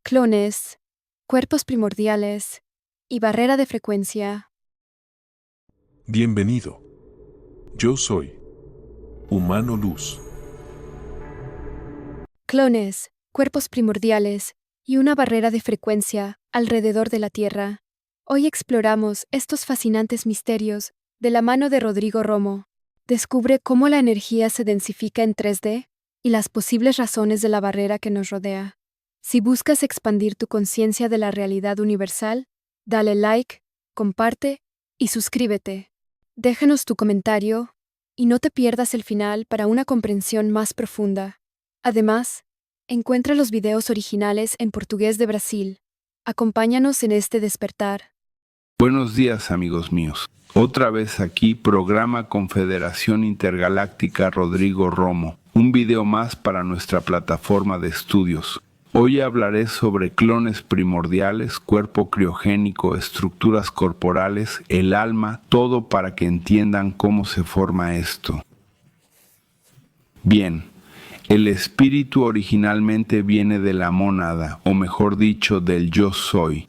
clones, cuerpos primordiales y barrera de frecuencia. Bienvenido. Yo soy Humano Luz. Clones, cuerpos primordiales y una barrera de frecuencia alrededor de la Tierra. Hoy exploramos estos fascinantes misterios de la mano de Rodrigo Romo. Descubre cómo la energía se densifica en 3D y las posibles razones de la barrera que nos rodea. Si buscas expandir tu conciencia de la realidad universal, dale like, comparte y suscríbete. Déjanos tu comentario y no te pierdas el final para una comprensión más profunda. Además, encuentra los videos originales en portugués de Brasil. Acompáñanos en este despertar. Buenos días, amigos míos. Otra vez aquí, programa Confederación Intergaláctica Rodrigo Romo. Un video más para nuestra plataforma de estudios. Hoy hablaré sobre clones primordiales, cuerpo criogénico, estructuras corporales, el alma, todo para que entiendan cómo se forma esto. Bien, el espíritu originalmente viene de la mónada, o mejor dicho, del yo soy.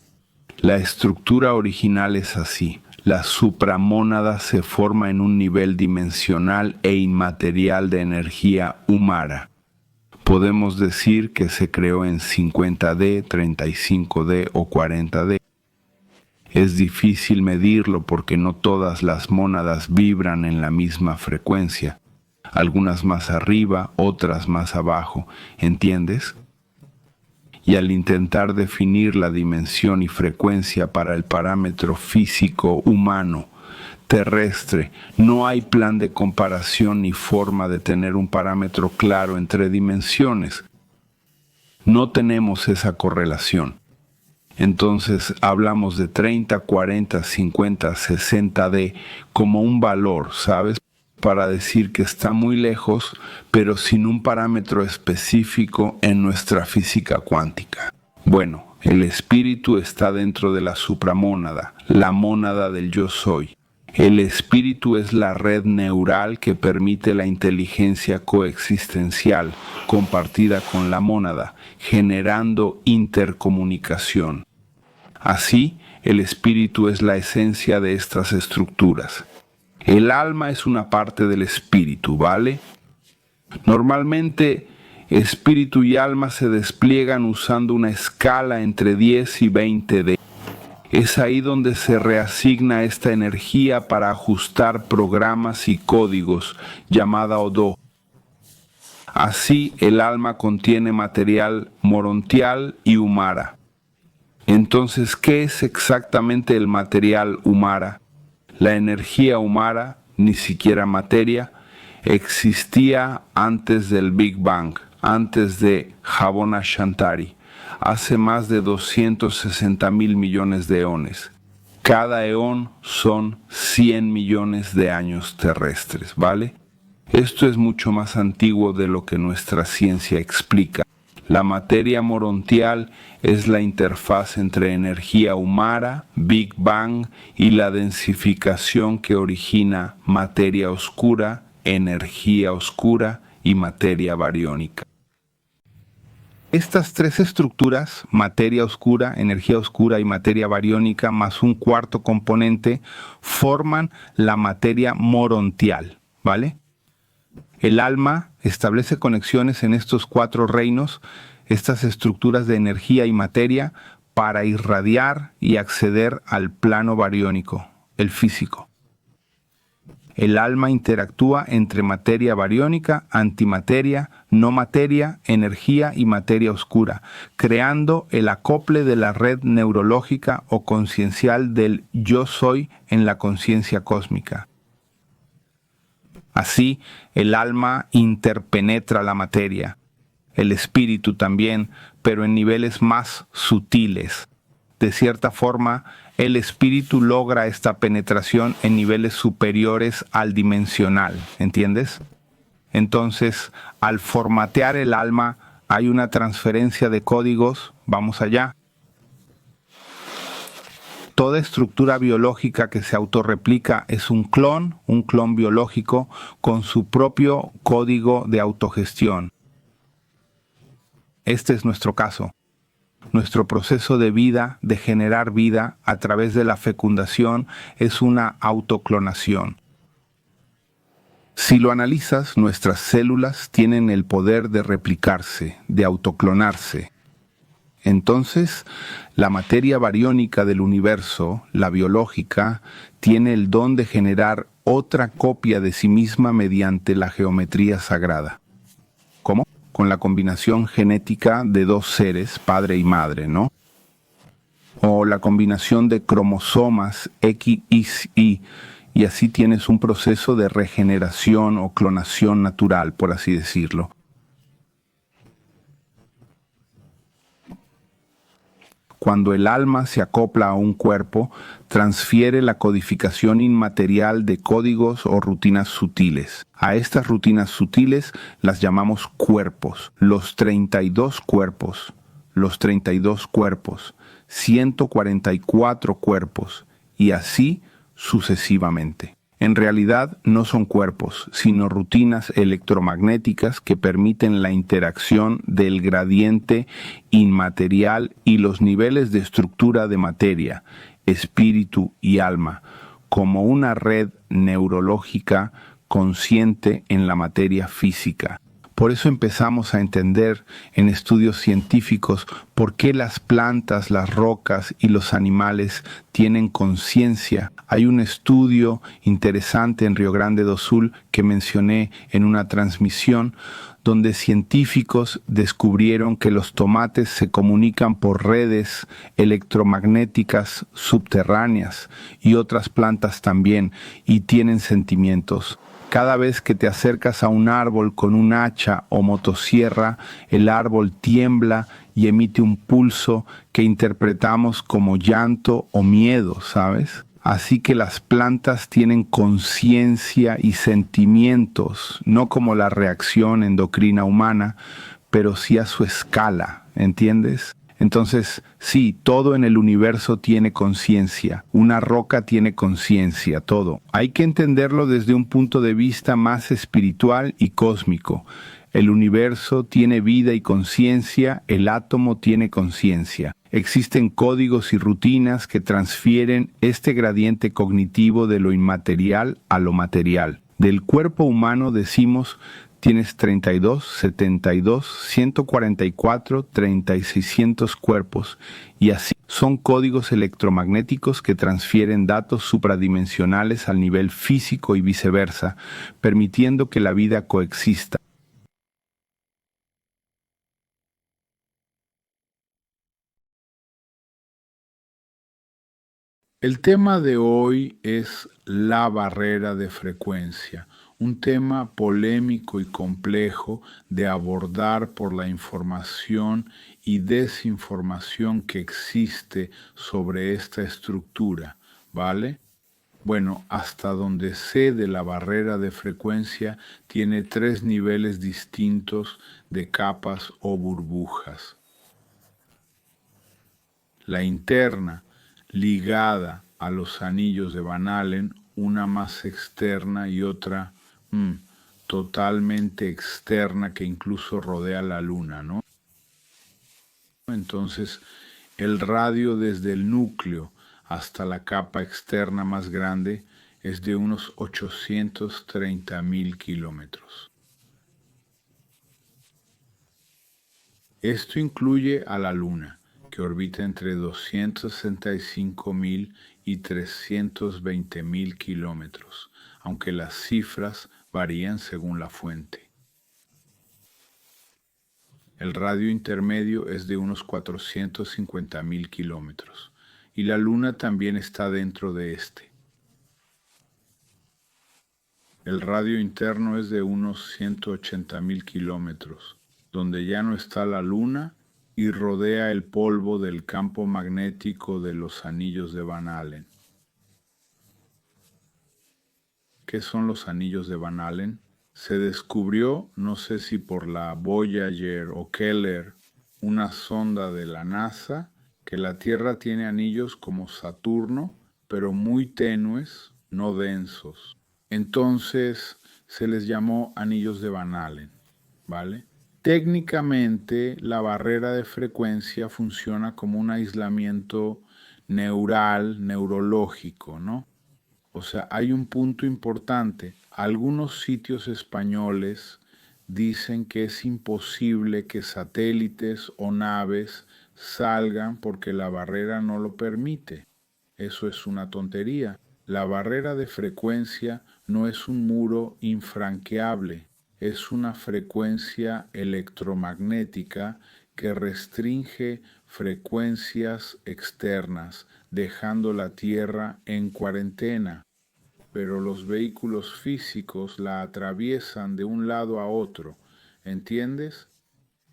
La estructura original es así. La supramónada se forma en un nivel dimensional e inmaterial de energía humana. Podemos decir que se creó en 50D, 35D o 40D. Es difícil medirlo porque no todas las mónadas vibran en la misma frecuencia. Algunas más arriba, otras más abajo. ¿Entiendes? Y al intentar definir la dimensión y frecuencia para el parámetro físico humano, terrestre, no hay plan de comparación ni forma de tener un parámetro claro entre dimensiones. No tenemos esa correlación. Entonces hablamos de 30, 40, 50, 60D como un valor, ¿sabes? Para decir que está muy lejos, pero sin un parámetro específico en nuestra física cuántica. Bueno, el espíritu está dentro de la supramónada, la mónada del yo soy. El espíritu es la red neural que permite la inteligencia coexistencial compartida con la mónada, generando intercomunicación. Así, el espíritu es la esencia de estas estructuras. El alma es una parte del espíritu, ¿vale? Normalmente, espíritu y alma se despliegan usando una escala entre 10 y 20D. Es ahí donde se reasigna esta energía para ajustar programas y códigos, llamada Odo. Así, el alma contiene material morontial y humara. Entonces, ¿qué es exactamente el material humara? La energía humara, ni siquiera materia, existía antes del Big Bang, antes de Havona Shantari, hace más de 260.000 millones de eones. Cada eón son 100 millones de años terrestres, ¿vale? Esto es mucho más antiguo de lo que nuestra ciencia explica. La materia morontial es la interfaz entre energía humara, Big Bang y la densificación que origina materia oscura, energía oscura y materia bariónica. Estas tres estructuras, materia oscura, energía oscura y materia bariónica, más un cuarto componente, forman la materia morontial, ¿vale? El alma establece conexiones en estos cuatro reinos, estas estructuras de energía y materia, para irradiar y acceder al plano bariónico, el físico. El alma interactúa entre materia bariónica, antimateria, no materia, energía y materia oscura, creando el acople de la red neurológica o conciencial del yo soy en la conciencia cósmica. Así, el alma interpenetra la materia, el espíritu también, pero en niveles más sutiles. De cierta forma, el espíritu logra esta penetración en niveles superiores al dimensional, ¿entiendes? Entonces, al formatear el alma, hay una transferencia de códigos, vamos allá. Toda estructura biológica que se autorreplica es un clon biológico con su propio código de autogestión. Este es nuestro caso. Nuestro proceso de vida, de generar vida a través de la fecundación, es una autoclonación. Si lo analizas, nuestras células tienen el poder de replicarse, de autoclonarse. Entonces, la materia bariónica del universo, la biológica, tiene el don de generar otra copia de sí misma mediante la geometría sagrada. ¿Cómo? Con la combinación genética de dos seres, padre y madre, ¿no? O la combinación de cromosomas X y Y, así tienes un proceso de regeneración o clonación natural, por así decirlo. Cuando el alma se acopla a un cuerpo, transfiere la codificación inmaterial de códigos o rutinas sutiles. A estas rutinas sutiles las llamamos cuerpos. Los 32 cuerpos, 144 cuerpos, y así sucesivamente. En realidad no son cuerpos, sino rutinas electromagnéticas que permiten la interacción del gradiente inmaterial y los niveles de estructura de materia, espíritu y alma, como una red neurológica consciente en la materia física. Por eso empezamos a entender en estudios científicos por qué las plantas, las rocas y los animales tienen conciencia. Hay un estudio interesante en Río Grande do Sul que mencioné en una transmisión donde científicos descubrieron que los tomates se comunican por redes electromagnéticas subterráneas y otras plantas también, y tienen sentimientos. Cada vez que te acercas a un árbol con un hacha o motosierra, el árbol tiembla y emite un pulso que interpretamos como llanto o miedo, ¿sabes? Así que las plantas tienen conciencia y sentimientos, no como la reacción endocrina humana, pero sí a su escala, ¿entiendes? Entonces, sí, todo en el universo tiene conciencia. Una roca tiene conciencia, todo. Hay que entenderlo desde un punto de vista más espiritual y cósmico. El universo tiene vida y conciencia, el átomo tiene conciencia. Existen códigos y rutinas que transfieren este gradiente cognitivo de lo inmaterial a lo material. Del cuerpo humano decimos: tienes 32, 72, 144, 3600 cuerpos, y así son códigos electromagnéticos que transfieren datos supradimensionales al nivel físico y viceversa, permitiendo que la vida coexista. El tema de hoy es la barrera de frecuencia, un tema polémico y complejo de abordar por la información y desinformación que existe sobre esta estructura, ¿vale? Bueno, hasta donde sé de la barrera de frecuencia, tiene 3 niveles distintos de capas o burbujas. La interna, ligada a los anillos de Van Allen, una más externa y otra totalmente externa que incluso rodea la Luna, ¿no? Entonces, el radio desde el núcleo hasta la capa externa más grande es de unos 830.000 kilómetros. Esto incluye a la Luna, que orbita entre 265.000 y 320.000 kilómetros, aunque las cifras varían según la fuente. El radio intermedio es de unos 450.000 kilómetros, y la Luna también está dentro de este. El radio interno es de unos 180.000 kilómetros, donde ya no está la Luna y rodea el polvo del campo magnético de los anillos de Van Allen. ¿Qué son los anillos de Van Allen? Se descubrió, no sé si por la Voyager o Keller, una sonda de la NASA, que la Tierra tiene anillos como Saturno, pero muy tenues, no densos. Entonces se les llamó anillos de Van Allen, ¿vale? Técnicamente, la barrera de frecuencia funciona como un aislamiento neural, neurológico, ¿no? O sea, hay un punto importante. Algunos sitios españoles dicen que es imposible que satélites o naves salgan porque la barrera no lo permite. Eso es una tontería. La barrera de frecuencia no es un muro infranqueable, es una frecuencia electromagnética que restringe frecuencias externas, dejando la Tierra en cuarentena. Pero los vehículos físicos la atraviesan de un lado a otro, ¿entiendes?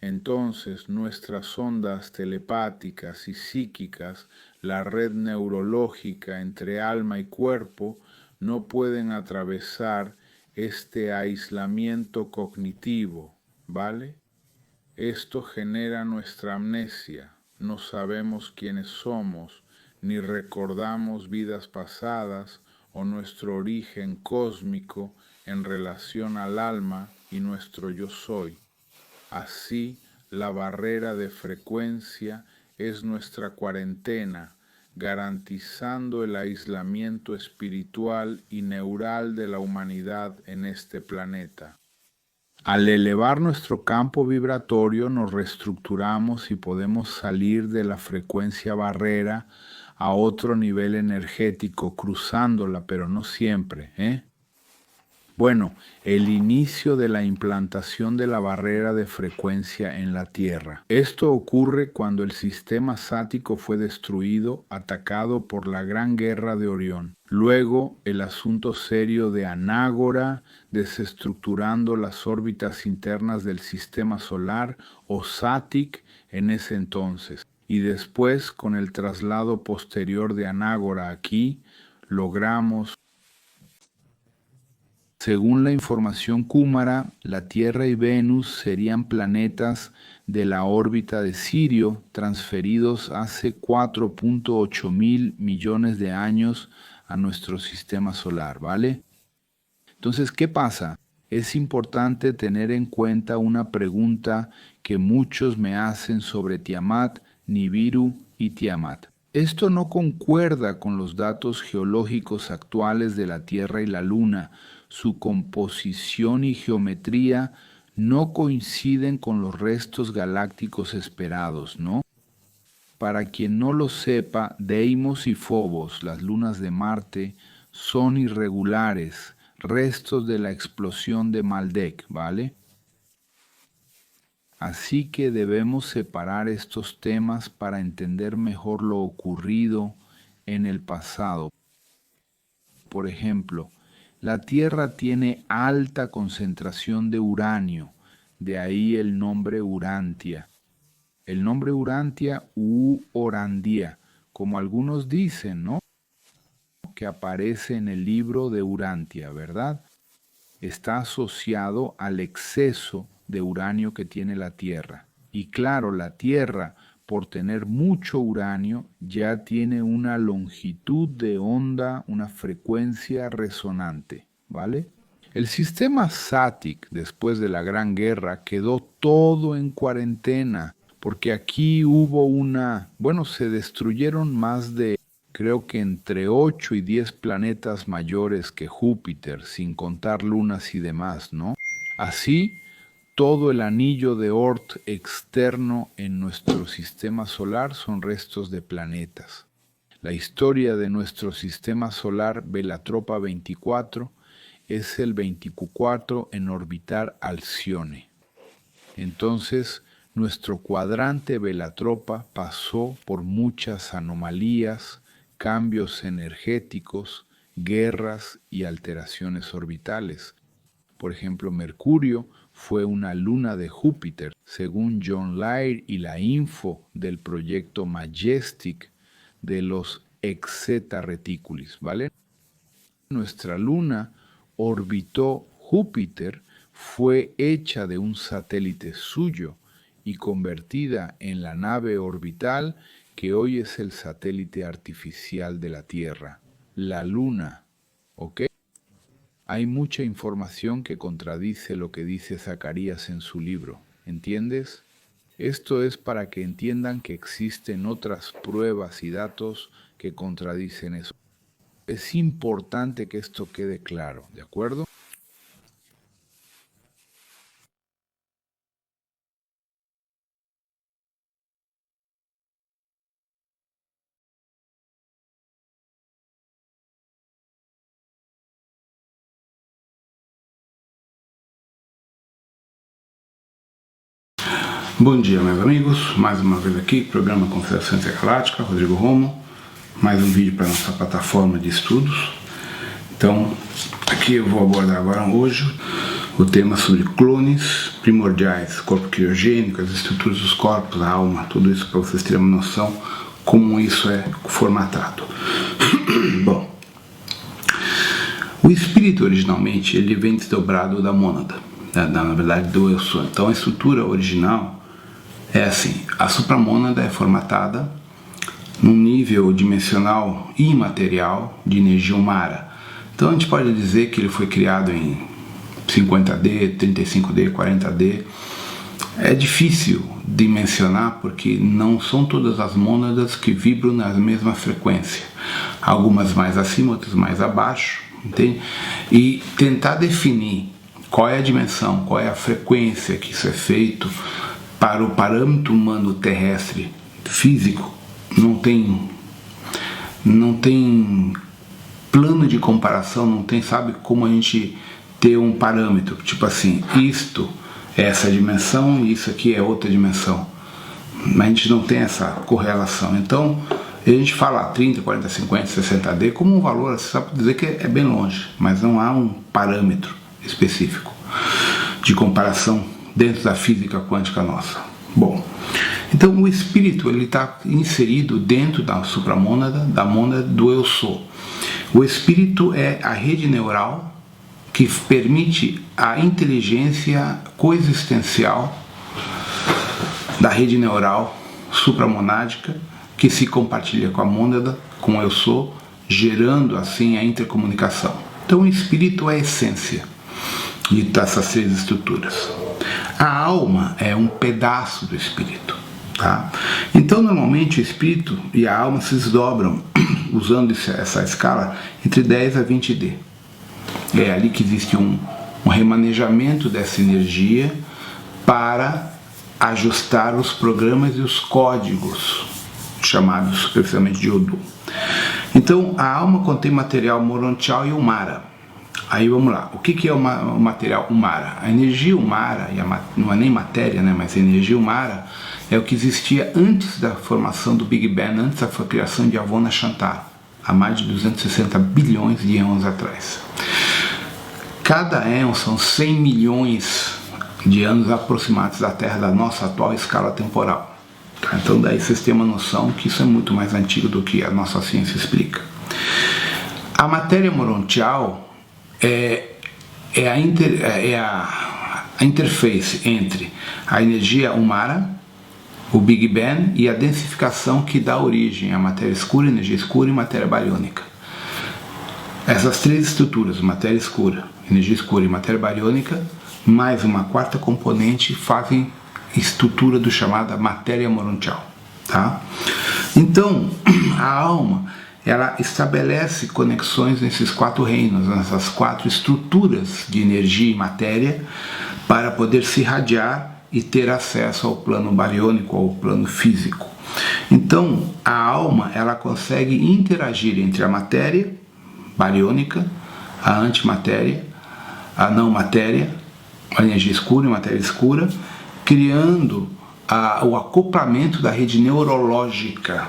Entonces nuestras ondas telepáticas y psíquicas, la red neurológica entre alma y cuerpo, no pueden atravesar este aislamiento cognitivo, ¿vale? Esto genera nuestra amnesia, no sabemos quiénes somos, ni recordamos vidas pasadas o nuestro origen cósmico en relación al alma y nuestro yo soy. Así, la barrera de frecuencia es nuestra cuarentena, garantizando el aislamiento espiritual y neural de la humanidad en este planeta. Al elevar nuestro campo vibratorio nos reestructuramos y podemos salir de la frecuencia barrera a otro nivel energético, cruzándola, pero no siempre, ¿eh? Bueno, el inicio de la implantación de la barrera de frecuencia en la Tierra. Esto ocurre cuando el sistema sático fue destruido, atacado por la Gran Guerra de Orión. Luego, el asunto serio de Anágora, desestructurando las órbitas internas del sistema solar, o Sátic en ese entonces. Y después, con el traslado posterior de Anágora aquí, logramos. Según la información Cúmara, la Tierra y Venus serían planetas de la órbita de Sirio transferidos hace 4.8 mil millones de años a nuestro sistema solar, ¿vale? Entonces, ¿qué pasa? Es importante tener en cuenta una pregunta que muchos me hacen sobre Tiamat, Nibiru y Tiamat. Esto no concuerda con los datos geológicos actuales de la Tierra y la Luna. Su composición y geometría no coinciden con los restos galácticos esperados, ¿no? Para quien no lo sepa, Deimos y Phobos, las lunas de Marte, son irregulares, restos de la explosión de Maldek, ¿vale? Así que debemos separar estos temas para entender mejor lo ocurrido en el pasado. Por ejemplo, la Tierra tiene alta concentración de uranio, de ahí el nombre Urantia. El nombre Urantia u Orandia, como algunos dicen, ¿no? Que aparece en el libro de Urantia, ¿verdad? Está asociado al exceso de uranio que tiene la Tierra. Y claro, la Tierra, por tener mucho uranio, ya tiene una longitud de onda, una frecuencia resonante, ¿vale? El sistema SATIC, después de la Gran Guerra, quedó todo en cuarentena, porque aquí hubo se destruyeron más de, creo que entre 8 y 10 planetas mayores que Júpiter, sin contar lunas y demás, ¿no? Así, todo el anillo de Oort externo en nuestro sistema solar son restos de planetas. La historia de nuestro sistema solar, Velatropa 24, es el 24 en orbitar Alcione. Entonces, nuestro cuadrante Velatropa pasó por muchas anomalías, cambios energéticos, guerras y alteraciones orbitales. Por ejemplo, Mercurio fue una luna de Júpiter, según John Lyre y la info del proyecto Majestic de los Exeta Reticulis, ¿vale? Nuestra luna orbitó Júpiter, fue hecha de un satélite suyo y convertida en la nave orbital que hoy es el satélite artificial de la Tierra, la Luna, ¿ok? Hay mucha información que contradice lo que dice Zacarías en su libro. ¿entiendes? Esto es para que entiendan que existen otras pruebas y datos que contradicen eso. Es importante que esto quede claro, ¿de acuerdo? Bom dia, meus amigos. Mais uma vez aqui, programa Conversa Intergaláctica, Rodrigo Romo. Mais um vídeo para nossa plataforma de estudos. Então, aqui eu vou abordar agora hoje o tema sobre clones primordiais, corpo criogênico, as estruturas dos corpos, a alma, tudo isso para vocês terem uma noção como isso é formatado. Bom, o espírito originalmente ele vem desdobrado da mônada, na verdade do eu sou. Então a estrutura original é assim, a supramônada é formatada num nível dimensional imaterial de energia humana. Então a gente pode dizer que ele foi criado em 50D, 35D, 40D. É difícil dimensionar porque não são todas as mônadas que vibram na mesma frequência. Algumas mais acima, outras mais abaixo, entende? E tentar definir qual é a dimensão, qual é a frequência que isso é feito para o parâmetro humano terrestre físico, não tem plano de comparação, não tem, sabe, como a gente ter um parâmetro, tipo assim, isto é essa dimensão e isso aqui é outra dimensão. Mas a gente não tem essa correlação. Então, a gente fala 30, 40, 50, 60D como um valor, só para dizer que é bem longe, mas não há um parâmetro específico de comparação dentro da física quântica nossa. Bom, então o espírito ele está inserido dentro da supramônada, da mônada do eu sou. O espírito é a rede neural que permite a inteligência coexistencial da rede neural supramonádica que se compartilha com a mônada, com o eu sou, gerando assim a intercomunicação. Então o espírito é a essência de essas três estruturas. A alma é um pedaço do espírito, tá? Então normalmente o espírito e a alma se desdobram usando essa escala entre 10 a 20D. É ali que existe um remanejamento dessa energia para ajustar os programas e os códigos chamados superficialmente de Odu. Então a alma contém material morontial e umara. Aí vamos lá, o que é o material umara? A energia umara, não é nem matéria, né, mas a energia umara é o que existia antes da formação do Big Bang, antes da criação de Avona Shantar, há mais de 260 bilhões de anos atrás. Cada éon são 100 milhões de anos aproximados da Terra, da nossa atual escala temporal. Então daí vocês têm uma noção que isso é muito mais antigo do que a nossa ciência explica. A matéria morontial é a interface entre a energia umara, o Big Bang e a densificação que dá origem à matéria escura, energia escura e matéria bariônica. Essas três estruturas, matéria escura, energia escura e matéria bariônica, mais uma quarta componente, fazem estrutura do chamada matéria morontial, tá? Então, a alma ela estabelece conexões nesses quatro reinos, nessas quatro estruturas de energia e matéria, para poder se irradiar e ter acesso ao plano bariônico, ao plano físico. Então, a alma ela consegue interagir entre a matéria bariônica, a antimatéria, a não matéria, a energia escura e matéria escura, criando o acoplamento da rede neurológica,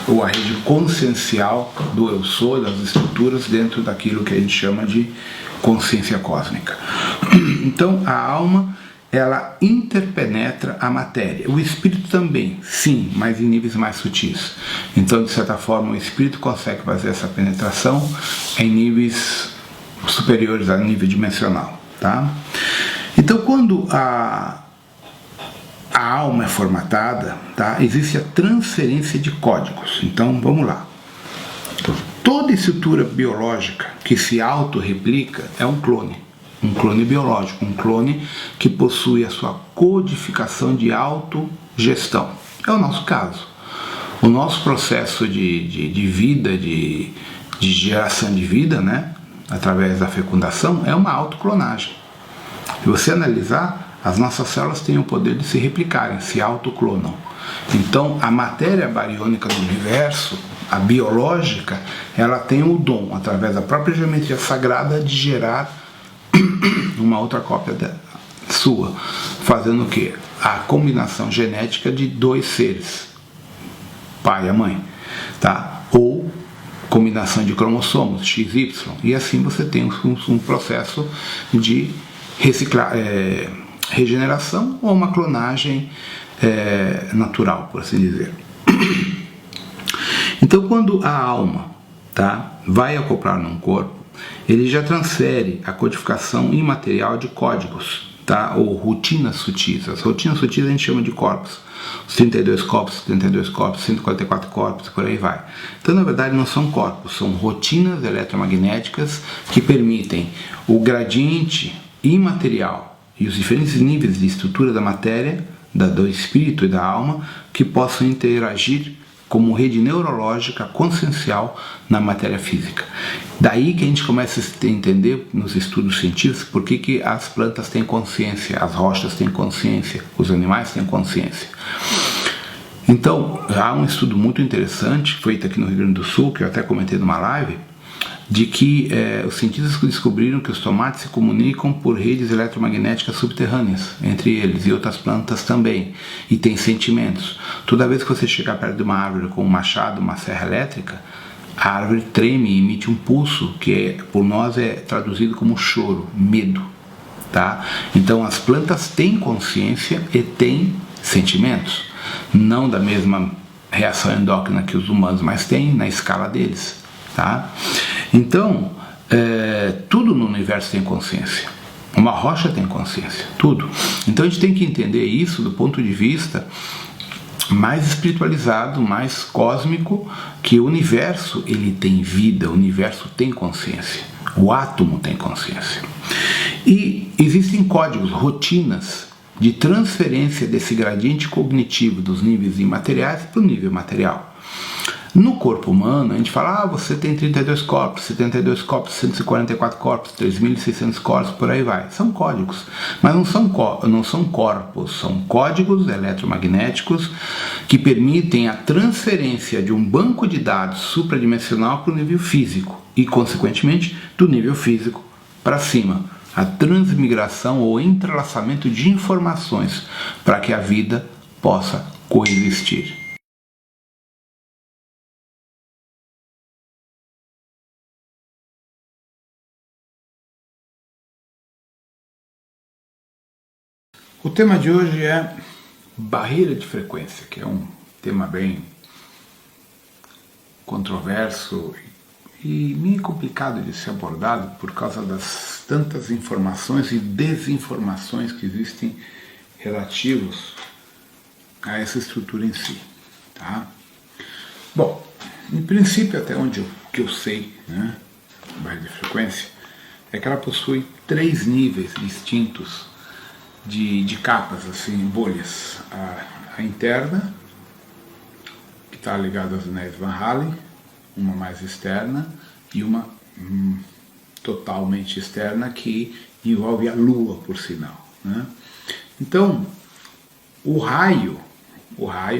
ou a rede consciencial do eu sou, das estruturas dentro daquilo que a gente chama de consciência cósmica. Então a alma ela interpenetra a matéria, o espírito também, sim, mas em níveis mais sutis. Então de certa forma o espírito consegue fazer essa penetração em níveis superiores a nível dimensional, tá? Então quando a alma é formatada, tá? Existe a transferência de códigos. Então vamos lá. Toda estrutura biológica que se autorreplica é um clone. um clone biológico, um clone que possui a sua codificação de autogestão. É o nosso caso. O nosso processo de vida, de geração de vida, né, através da fecundação, é uma autoclonagem. Se você analisar, as nossas células têm o poder de se replicarem, se autoclonam. Então, a matéria bariônica do universo, a biológica, ela tem o dom, através da própria geometria sagrada, de gerar uma outra cópia sua, fazendo o quê? A combinação genética de dois seres, pai e a mãe, tá? Ou combinação de cromossomos, XY, e assim você tem um processo de regeneração ou uma clonagem natural, por assim dizer. Então, quando a alma, tá, vai acoplar num corpo, ele já transfere a codificação imaterial de códigos, tá, ou rotinas sutis. As rotinas sutis a gente chama de corpos. Os 32 corpos, 72 corpos, 144 corpos, por aí vai. Então, na verdade, não são corpos, são rotinas eletromagnéticas que permitem o gradiente imaterial e os diferentes níveis de estrutura da matéria, do espírito e da alma, que possam interagir como rede neurológica consciencial na matéria física. Daí que a gente começa a entender nos estudos científicos por que as plantas têm consciência, as rochas têm consciência, os animais têm consciência. Então, há um estudo muito interessante feito aqui no Rio Grande do Sul, que eu até comentei numa live, de que os cientistas descobriram que os tomates se comunicam por redes eletromagnéticas subterrâneas, entre eles e outras plantas também, e têm sentimentos. Toda vez que você chegar perto de uma árvore com um machado, uma serra elétrica, a árvore treme e emite um pulso que por nós é traduzido como choro, medo. Tá? Então as plantas têm consciência e têm sentimentos, não da mesma reação endócrina que os humanos, mas têm na escala deles. Tá? Então, tudo no universo tem consciência. Uma rocha tem consciência, tudo. Então a gente tem que entender isso do ponto de vista mais espiritualizado, mais cósmico, que o universo ele tem vida, o universo tem consciência, o átomo tem consciência. E existem códigos, rotinas de transferência desse gradiente cognitivo dos níveis imateriais para o nível material. No corpo humano, a gente fala, você tem 32 corpos, 72 corpos, 144 corpos, 3.600 corpos, por aí vai. São códigos, mas não são corpos, são códigos eletromagnéticos que permitem a transferência de um banco de dados supradimensional para o nível físico e, consequentemente, do nível físico para cima. A transmigração ou entrelaçamento de informações para que a vida possa coexistir. O tema de hoje é barreira de frequência, que é um tema bem controverso e meio complicado de ser abordado por causa das tantas informações e desinformações que existem relativos a essa estrutura em si. Tá? Bom, em princípio, até onde eu sei, né, a barreira de frequência, é que ela possui 3 níveis distintos de capas, assim, bolhas. A interna, que está ligada aos anéis Van Halen, uma mais externa e uma totalmente externa que envolve a Lua, por sinal. Né? Então, o raio,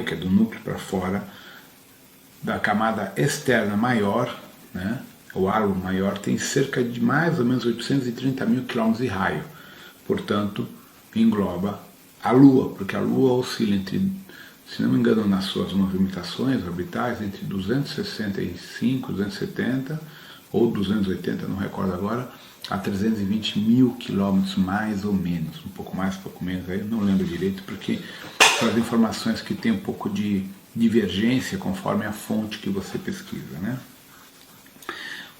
que é do núcleo para fora, da camada externa maior, né, o halo maior, tem cerca de mais ou menos 830 mil quilômetros de raio. Portanto, engloba a Lua, porque a Lua oscila entre, se não me engano, nas suas movimentações orbitais, entre 265, 270 ou 280, não recordo agora, a 320 mil quilômetros, mais ou menos, um pouco mais, um pouco menos, aí eu não lembro direito, porque são as informações que tem um pouco de divergência conforme a fonte que você pesquisa, né?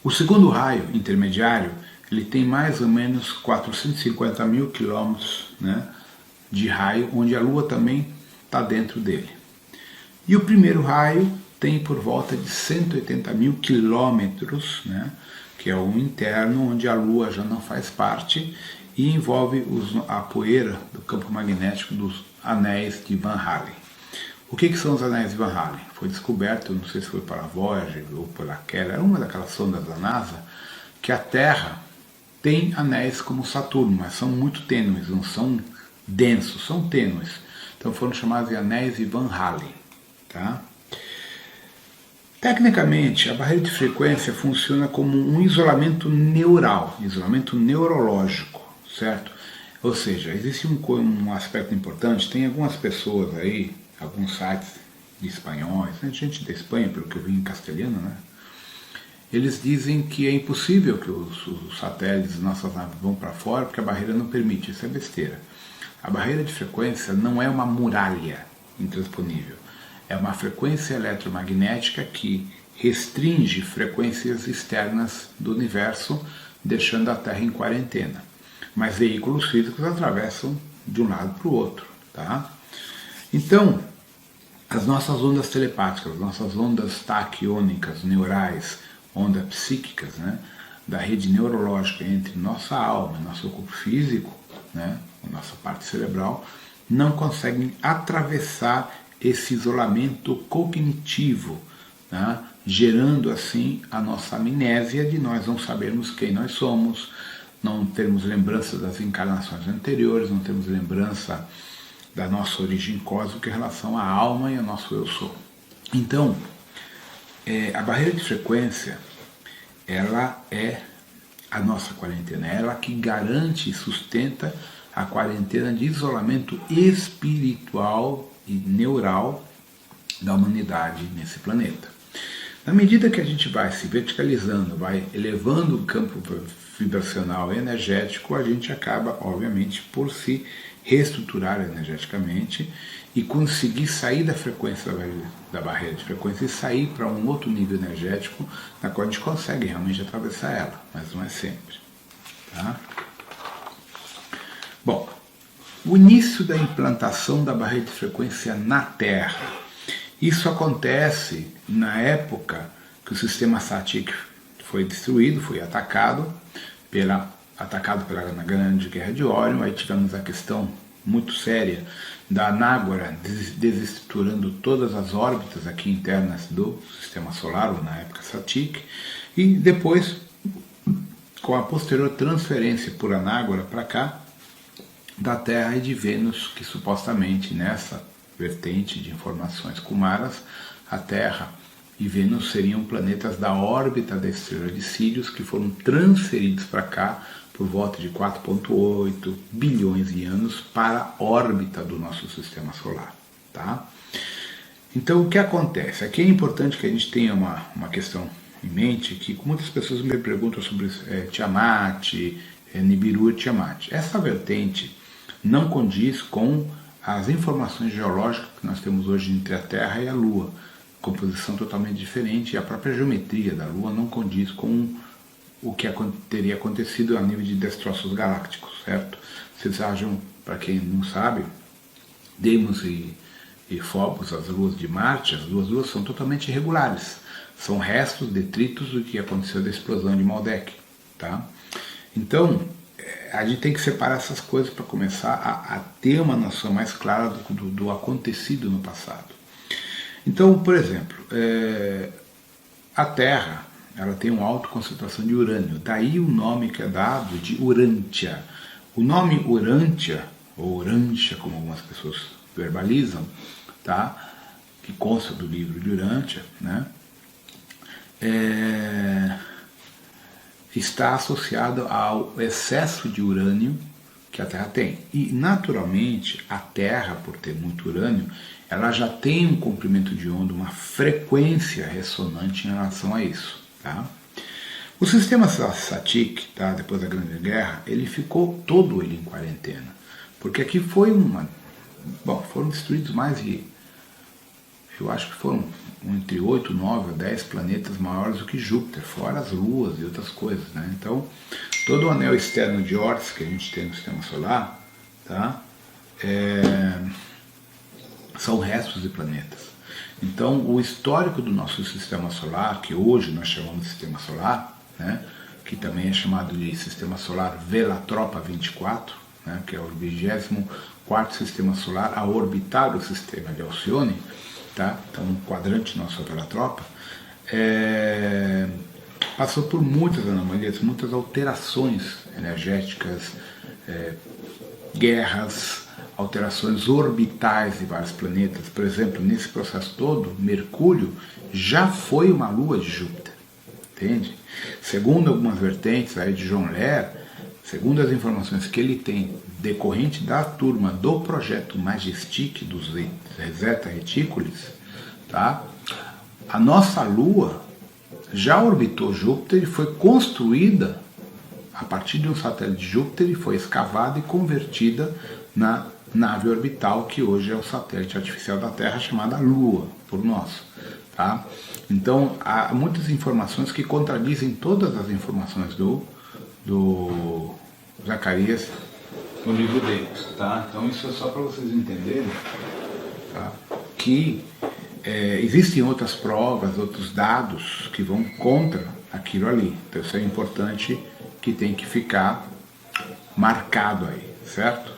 O segundo raio intermediário, ele tem mais ou menos 450 mil quilômetros, né, de raio, onde a Lua também está dentro dele. E o primeiro raio tem por volta de 180 mil quilômetros, né, que é o interno, onde a Lua já não faz parte, e envolve a poeira do campo magnético dos anéis de Van Allen. O que são os anéis de Van Allen? Foi descoberto, não sei se foi pela Voyager ou pela Keller, era uma daquelas sondas da NASA, que a Terra tem anéis como Saturno, mas são muito tênues, não são densos, são tênues. Então foram chamados de anéis de Van Allen. Tá? Tecnicamente, a barreira de frequência funciona como um isolamento neural, isolamento neurológico, certo? Ou seja, existe um aspecto importante, tem algumas pessoas aí, alguns sites de espanhóis, gente da Espanha, pelo que eu vi em castelhano, né? Eles dizem que é impossível que os satélites, nossas naves vão para fora porque a barreira não permite, isso é besteira. A barreira de frequência não é uma muralha intransponível, é uma frequência eletromagnética que restringe frequências externas do universo, deixando a Terra em quarentena. Mas veículos físicos atravessam de um lado para o outro. Tá? Então, as nossas ondas telepáticas, as nossas ondas taquiônicas, neurais, ondas psíquicas, né, da rede neurológica entre nossa alma e nosso corpo físico, né, a nossa parte cerebral, não conseguem atravessar esse isolamento cognitivo, né, gerando assim a nossa amnésia de nós não sabermos quem nós somos, não termos lembrança das encarnações anteriores, não termos lembrança da nossa origem cósmica em relação à alma e ao nosso eu sou. Então, a barreira de frequência, ela é a nossa quarentena, ela que garante e sustenta a quarentena de isolamento espiritual e neural da humanidade nesse planeta. Na medida que a gente vai se verticalizando, vai elevando o campo vibracional e energético, a gente acaba, obviamente, por se reestruturar energeticamente e conseguir sair da frequência da barreira de frequência e sair para um outro nível energético na qual a gente consegue realmente atravessar ela, mas não é sempre. Tá? Bom, o início da implantação da barreira de frequência na Terra. Isso acontece na época que o sistema Satik foi destruído, foi atacado pela Grande Guerra de Órion. Aí tivemos a questão muito séria da Anágora desestruturando todas as órbitas aqui internas do sistema solar, ou na época Satik, e depois, com a posterior transferência por Anágora para cá, da Terra e de Vênus, que supostamente nessa vertente de informações kumaras, a Terra e Vênus seriam planetas da órbita da estrela de Sírius que foram transferidos para cá por volta de 4,8 bilhões de anos para a órbita do nosso sistema solar. Tá? Então, o que acontece? Aqui é importante que a gente tenha uma questão em mente, que muitas pessoas me perguntam sobre Tiamat, Nibiru e Tiamat. Essa vertente não condiz com as informações geológicas que nós temos hoje entre a Terra e a Lua. Composição totalmente diferente, e a própria geometria da Lua não condiz com o que teria acontecido a nível de destroços galácticos, certo? Vocês acham, para quem não sabe, Deimos e Phobos, as luas de Marte, as duas luas são totalmente irregulares. São restos, detritos do que aconteceu da explosão de Maldek. Tá? Então, a gente tem que separar essas coisas para começar a ter uma noção mais clara do acontecido no passado. Então, por exemplo, a Terra, ela tem uma alta concentração de urânio, daí o nome que é dado de Urântia. O nome Urântia, ou Urântia, como algumas pessoas verbalizam, tá? Que consta do livro de Urântia, né? Está associado ao excesso de urânio que a Terra tem. E, naturalmente, a Terra, por ter muito urânio, ela já tem um comprimento de onda, uma frequência ressonante em relação a isso. Tá? O sistema Satik, tá, depois da Grande Guerra, ele ficou todo ele em quarentena. Porque aqui foi foram destruídos mais de, eu acho que foram entre 8, 9 ou 10 planetas maiores do que Júpiter, fora as luas e outras coisas. Né? Então, todo o anel externo de Oort que a gente tem no sistema solar, tá, são restos de planetas. Então, o histórico do nosso sistema solar, que hoje nós chamamos de sistema solar, né, que também é chamado de Sistema Solar Vela-Tropa 24, né, que é o 24º Sistema Solar a orbitar o sistema de Alcione, tá? Então um quadrante nosso Vela-Tropa, passou por muitas anomalias, muitas alterações energéticas, guerras, alterações orbitais de vários planetas. Por exemplo, nesse processo todo, Mercúrio já foi uma lua de Júpiter, entende? Segundo algumas vertentes aí de John Lehr, segundo as informações que ele tem decorrente da turma do projeto Majestic dos Zeta Reticulis, tá? A nossa lua já orbitou Júpiter e foi construída a partir de um satélite de Júpiter e foi escavada e convertida na nave orbital que hoje é o satélite artificial da Terra, chamada Lua, por nós. Tá? Então, há muitas informações que contradizem todas as informações do Zacarias no livro dele. Tá? Então, isso é só para vocês entenderem, tá? Que existem outras provas, outros dados que vão contra aquilo ali. Então, isso é importante, que tem que ficar marcado aí, certo?